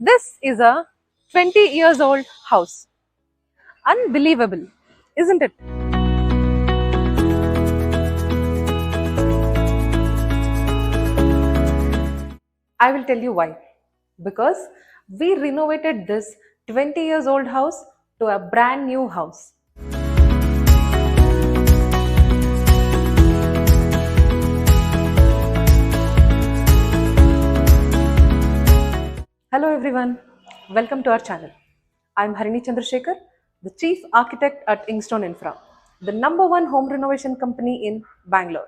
This is a 20 years old house. Unbelievable, isn't it? I will tell you why. Because we renovated this 20 years old house to a brand new house. Hello everyone, welcome to our channel. I am Harini Chandrasekhar, the Chief Architect at Inkstone Infra, the #1 home renovation company in Bangalore.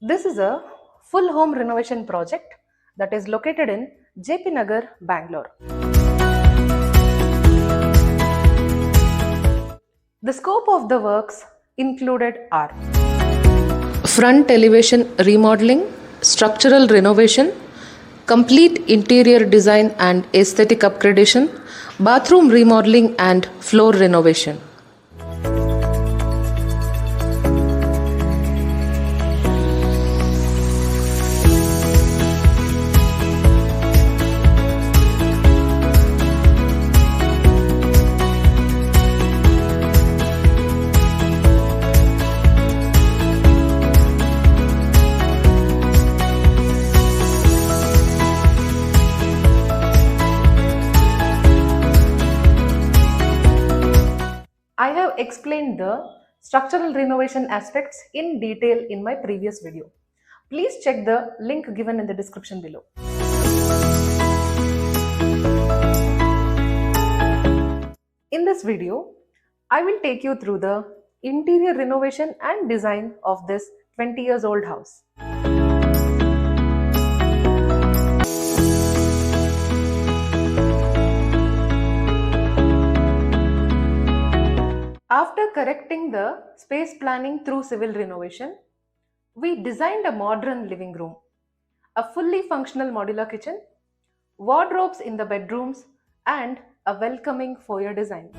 This is a full home renovation project that is located in Nagar, Bangalore. The scope of the works included are front elevation remodeling, structural renovation, complete interior design and aesthetic upgradation, bathroom remodeling and floor renovation. I have explained the structural renovation aspects in detail in my previous video. Please check the link given in the description below. In this video, I will take you through the interior renovation and design of this 20 years old house. After correcting the space planning through civil renovation, we designed a modern living room, a fully functional modular kitchen, wardrobes in the bedrooms, and a welcoming foyer design.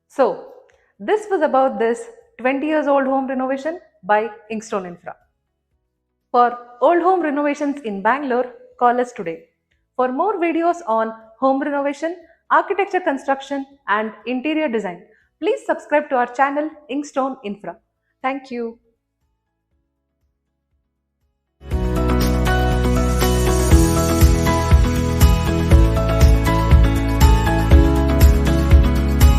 So, this was about this 20 years old home renovation by Inkstone Infra. For old home renovations in Bangalore, call us today. For more videos on home renovation, architecture construction, and interior design, please subscribe to our channel Inkstone Infra. Thank you.